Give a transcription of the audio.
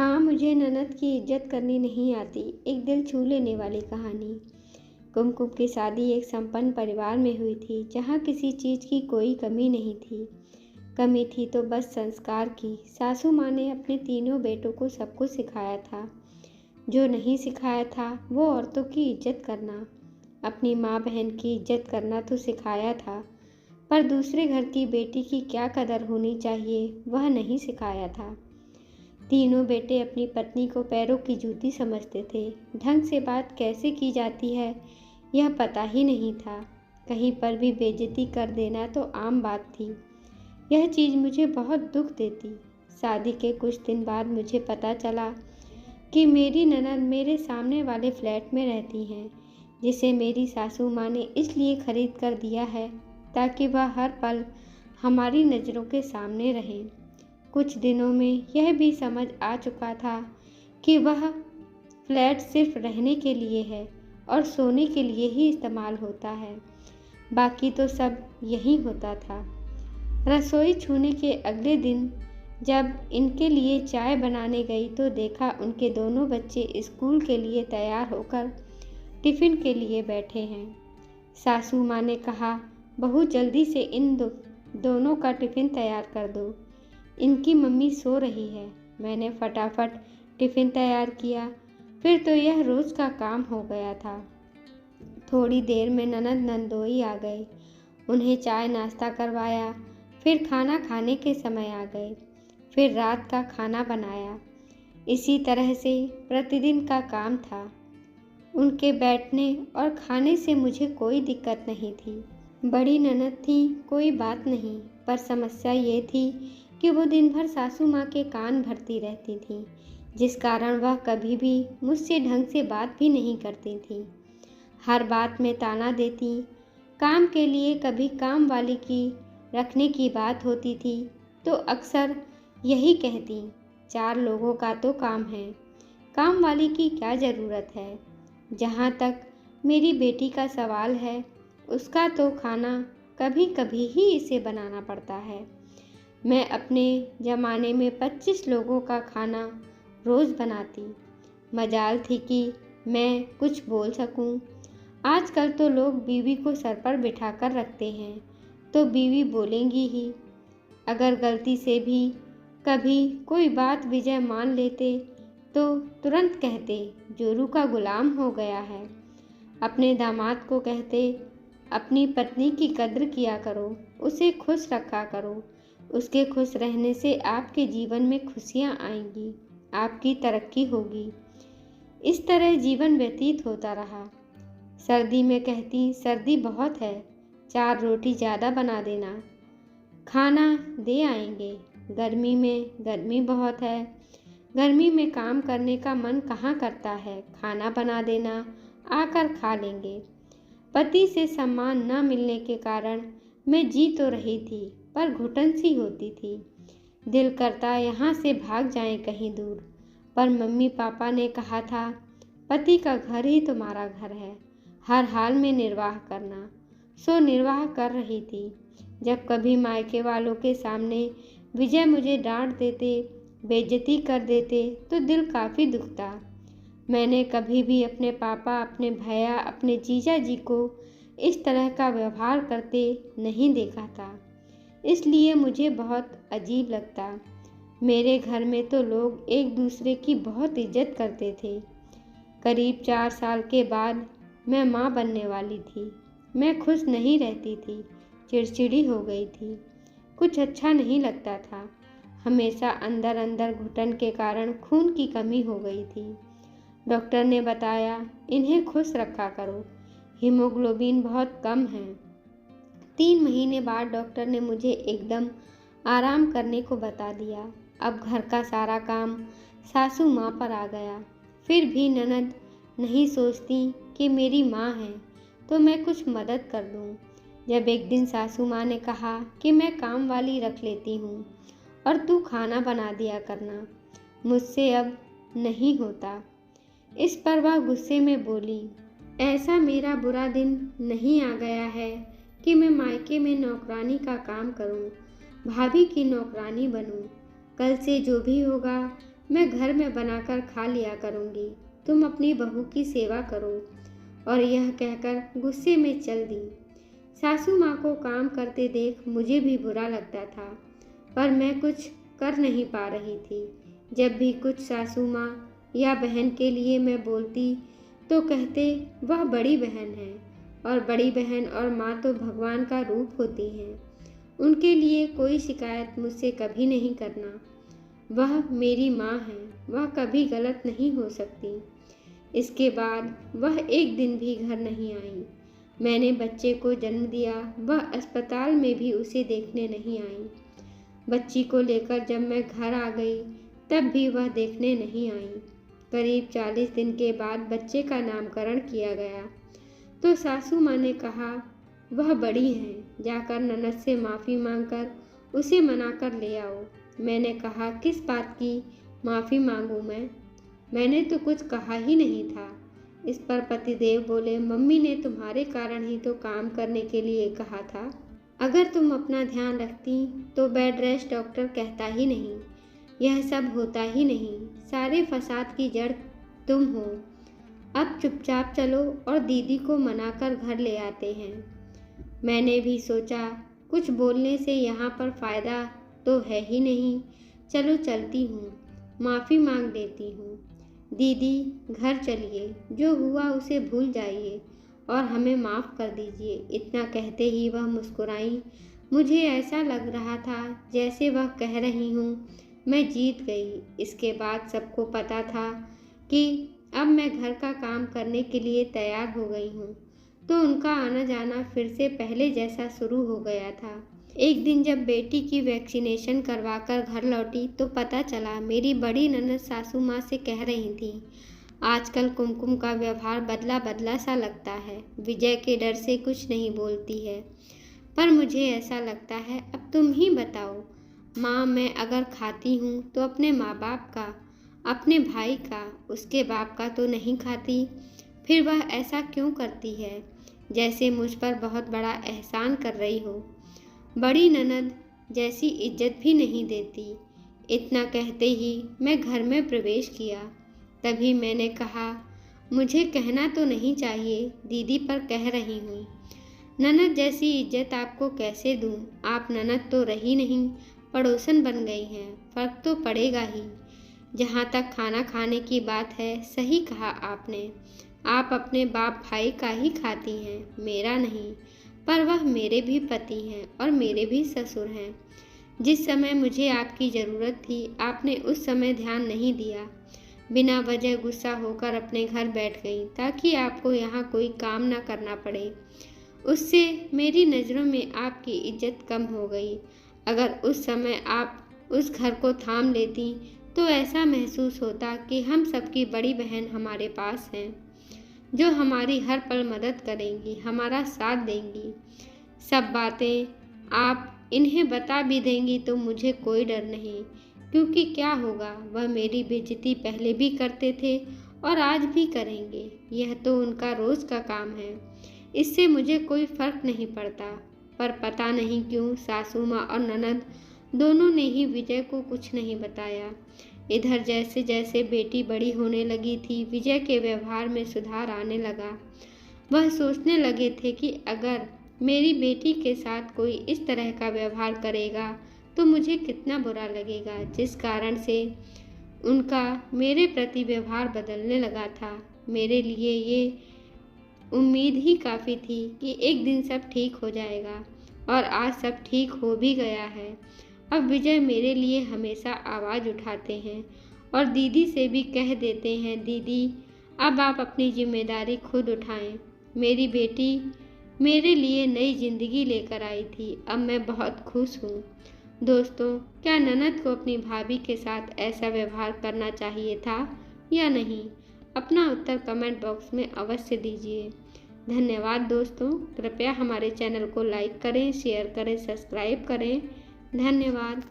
हाँ, मुझे ननद की इज्जत करनी नहीं आती। एक दिल छू लेने वाली कहानी। कुमकुम की शादी एक संपन्न परिवार में हुई थी, जहाँ किसी चीज़ की कोई कमी नहीं थी। कमी थी तो बस संस्कार की। सासू माँ ने अपने तीनों बेटों को सब कुछ सिखाया था। जो नहीं सिखाया था वो औरतों की इज्जत करना। अपनी माँ बहन की इज्जत करना तो सिखाया था, पर दूसरे घर की बेटी की क्या कदर होनी चाहिए वह नहीं सिखाया था। तीनों बेटे अपनी पत्नी को पैरों की जूती समझते थे। ढंग से बात कैसे की जाती है यह पता ही नहीं था। कहीं पर भी बेइज्जती कर देना तो आम बात थी। यह चीज़ मुझे बहुत दुख देती। शादी के कुछ दिन बाद मुझे पता चला कि मेरी ननद मेरे सामने वाले फ्लैट में रहती हैं, जिसे मेरी सासू माँ ने इसलिए खरीद कर दिया है ताकि वह हर पल हमारी नज़रों के सामने रहें। कुछ दिनों में यह भी समझ आ चुका था कि वह फ्लैट सिर्फ रहने के लिए है और सोने के लिए ही इस्तेमाल होता है। बाकी तो सब यही होता था। रसोई छूने के अगले दिन जब इनके लिए चाय बनाने गई तो देखा उनके दोनों बच्चे स्कूल के लिए तैयार होकर टिफ़िन के लिए बैठे हैं। सासू माँ ने कहा, बहुत जल्दी से इन दोनों का टिफ़िन तैयार कर दो, इनकी मम्मी सो रही है। मैंने फटाफट टिफ़िन तैयार किया। फिर तो यह रोज़ का काम हो गया था। थोड़ी देर में ननद नंदोई आ गए। उन्हें चाय नाश्ता करवाया। फिर खाना खाने के समय आ गए। फिर रात का खाना बनाया। इसी तरह से प्रतिदिन का काम था। उनके बैठने और खाने से मुझे कोई दिक्कत नहीं थी। बड़ी ननद थी, कोई बात नहीं, पर समस्या ये थी कि वो दिन भर सासू माँ के कान भरती रहती थीं, जिस कारण वह कभी भी मुझसे ढंग से बात भी नहीं करती थीं। हर बात में ताना देती। काम के लिए कभी काम वाली की रखने की बात होती थी तो अक्सर यही कहती, 4 लोगों का तो काम है, काम वाली की क्या ज़रूरत है। जहाँ तक मेरी बेटी का सवाल है, उसका तो खाना कभी कभी ही इसे बनाना पड़ता है। मैं अपने ज़माने में 25 लोगों का खाना रोज़ बनाती। मजाल थी कि मैं कुछ बोल सकूं। आजकल तो लोग बीवी को सर पर बिठाकर रखते हैं तो बीवी बोलेंगी ही। अगर गलती से भी कभी कोई बात विजय मान लेते तो तुरंत कहते, जोरू का गुलाम हो गया है। अपने दामाद को कहते, अपनी पत्नी की कद्र किया करो, उसे खुश रखा करो। उसके खुश रहने से आपके जीवन में खुशियाँ आएंगी, आपकी तरक्की होगी। इस तरह जीवन व्यतीत होता रहा। सर्दी में कहती, सर्दी बहुत है, 4 रोटी ज़्यादा बना देना, खाना दे आएंगे। गर्मी में गर्मी बहुत है, गर्मी में काम करने का मन कहाँ करता है, खाना बना देना, आकर खा लेंगे। पति से सम्मान न मिलने के कारण मैं जी तो रही थी, पर घुटन सी होती थी। दिल करता यहाँ से भाग जाएं कहीं दूर, पर मम्मी पापा ने कहा था, पति का घर ही तुम्हारा घर है, हर हाल में निर्वाह करना। सो निर्वाह कर रही थी। जब कभी मायके वालों के सामने विजय मुझे डांट देते, बेइज्जती कर देते तो दिल काफ़ी दुखता। मैंने कभी भी अपने पापा, अपने भैया, अपने जीजा जी को इस तरह का व्यवहार करते नहीं देखा था, इसलिए मुझे बहुत अजीब लगता। मेरे घर में तो लोग एक दूसरे की बहुत इज्जत करते थे। करीब 4 साल के बाद मैं माँ बनने वाली थी। मैं खुश नहीं रहती थी, चिड़चिड़ी हो गई थी, कुछ अच्छा नहीं लगता था। हमेशा अंदर अंदर घुटन के कारण खून की कमी हो गई थी। डॉक्टर ने बताया, इन्हें खुश रखा करो, हीमोग्लोबिन बहुत कम है। 3 महीने बाद डॉक्टर ने मुझे एकदम आराम करने को बता दिया। अब घर का सारा काम सासू माँ पर आ गया। फिर भी ननद नहीं सोचती कि मेरी माँ है तो मैं कुछ मदद कर दूँ। जब एक दिन सासू माँ ने कहा कि मैं काम वाली रख लेती हूँ और तू खाना बना दिया करना, मुझसे अब नहीं होता। इस पर वह गुस्से में बोली, ऐसा मेरा बुरा दिन नहीं आ गया है कि मैं मायके में नौकरानी का काम करूं, भाभी की नौकरानी बनूं। कल से जो भी होगा मैं घर में बनाकर खा लिया करूँगी। तुम अपनी बहू की सेवा करो। और यह कहकर गुस्से में चल दी। सासू माँ को काम करते देख मुझे भी बुरा लगता था, पर मैं कुछ कर नहीं पा रही थी। जब भी कुछ सासू माँ या बहन के लिए मैं बोलती तो कहते वह बड़ी बहन है, और बड़ी बहन और माँ तो भगवान का रूप होती हैं। उनके लिए कोई शिकायत मुझसे कभी नहीं करना। वह मेरी माँ है, वह कभी गलत नहीं हो सकती। इसके बाद वह एक दिन भी घर नहीं आई। मैंने बच्चे को जन्म दिया, वह अस्पताल में भी उसे देखने नहीं आई। बच्ची को लेकर जब मैं घर आ गई तब भी वह देखने नहीं आई। करीब 40 दिन के बाद बच्चे का नामकरण किया गया तो सासू माँ ने कहा वह बड़ी हैं, जाकर ननद से माफ़ी मांगकर उसे मनाकर ले आओ। मैंने कहा किस बात की माफ़ी मांगूं मैंने तो कुछ कहा ही नहीं था। इस पर पतिदेव बोले मम्मी ने तुम्हारे कारण ही तो काम करने के लिए कहा था। अगर तुम अपना ध्यान रखती तो बेड रेस्ट डॉक्टर कहता ही नहीं, यह सब होता ही नहीं। सारे फसाद की जड़ तुम हो। अब चुपचाप चलो और दीदी को मनाकर घर ले आते हैं। मैंने भी सोचा कुछ बोलने से यहाँ पर फ़ायदा तो है ही नहीं, चलो चलती हूँ, माफ़ी मांग देती हूँ। दीदी घर चलिए, जो हुआ उसे भूल जाइए और हमें माफ़ कर दीजिए। इतना कहते ही वह मुस्कुराई। मुझे ऐसा लग रहा था जैसे वह कह रही हूँ मैं जीत गई। इसके बाद सबको पता था कि अब मैं घर का काम करने के लिए तैयार हो गई हूँ, तो उनका आना जाना फिर से पहले जैसा शुरू हो गया था। एक दिन जब बेटी की वैक्सीनेशन करवाकर घर लौटी तो पता चला मेरी बड़ी ननद सासू माँ से कह रही थी आजकल कुमकुम का व्यवहार बदला बदला सा लगता है, विजय के डर से कुछ नहीं बोलती है। पर मुझे ऐसा लगता है अब तुम ही बताओ माँ, मैं अगर खाती हूँ तो अपने माँ बाप का, अपने भाई का, उसके बाप का तो नहीं खाती। फिर वह ऐसा क्यों करती है जैसे मुझ पर बहुत बड़ा एहसान कर रही हो। बड़ी ननद जैसी इज्जत भी नहीं देती। इतना कहते ही मैं घर में प्रवेश किया। तभी मैंने कहा मुझे कहना तो नहीं चाहिए, दीदी पर कह रही हूँ। ननद जैसी इज्जत आपको कैसे दूँ? आप ननद तो रही नहीं, पड़ोसन बन गई हैं, फ़र्क तो पड़ेगा ही। जहाँ तक खाना खाने की बात है, सही कहा आपने, आप अपने बाप भाई का ही खाती हैं, मेरा नहीं। पर वह मेरे भी पति हैं और मेरे भी ससुर हैं। जिस समय मुझे आपकी ज़रूरत थी आपने उस समय ध्यान नहीं दिया। बिना वजह गुस्सा होकर अपने घर बैठ गई ताकि आपको यहाँ कोई काम ना करना पड़े। उससे मेरी नज़रों में आपकी इज्जत कम हो गई। अगर उस समय आप उस घर को थाम लेती तो ऐसा महसूस होता कि हम सबकी बड़ी बहन हमारे पास हैं, जो हमारी हर पल मदद करेंगी, हमारा साथ देंगी। सब बातें आप इन्हें बता भी देंगी तो मुझे कोई डर नहीं, क्योंकि क्या होगा, वह मेरी बेइज्जती पहले भी करते थे और आज भी करेंगे। यह तो उनका रोज़ का काम है, इससे मुझे कोई फ़र्क नहीं पड़ता। पर पता नहीं क्यों सासू माँ और ननद दोनों ने ही विजय को कुछ नहीं बताया। इधर जैसे जैसे बेटी बड़ी होने लगी थी, विजय के व्यवहार में सुधार आने लगा। वह सोचने लगे थे कि अगर मेरी बेटी के साथ कोई इस तरह का व्यवहार करेगा तो मुझे कितना बुरा लगेगा, जिस कारण से उनका मेरे प्रति व्यवहार बदलने लगा था। मेरे लिए ये उम्मीद ही काफ़ी थी कि एक दिन सब ठीक हो जाएगा, और आज सब ठीक हो भी गया है। अब विजय मेरे लिए हमेशा आवाज़ उठाते हैं और दीदी से भी कह देते हैं दीदी अब आप अपनी जिम्मेदारी खुद उठाएं। मेरी बेटी मेरे लिए नई ज़िंदगी लेकर आई थी, अब मैं बहुत खुश हूँ। दोस्तों, क्या ननद को अपनी भाभी के साथ ऐसा व्यवहार करना चाहिए था या नहीं? अपना उत्तर कमेंट बॉक्स में अवश्य दीजिए। धन्यवाद दोस्तों, कृपया हमारे चैनल को लाइक करें, शेयर करें, सब्सक्राइब करें। धन्यवाद।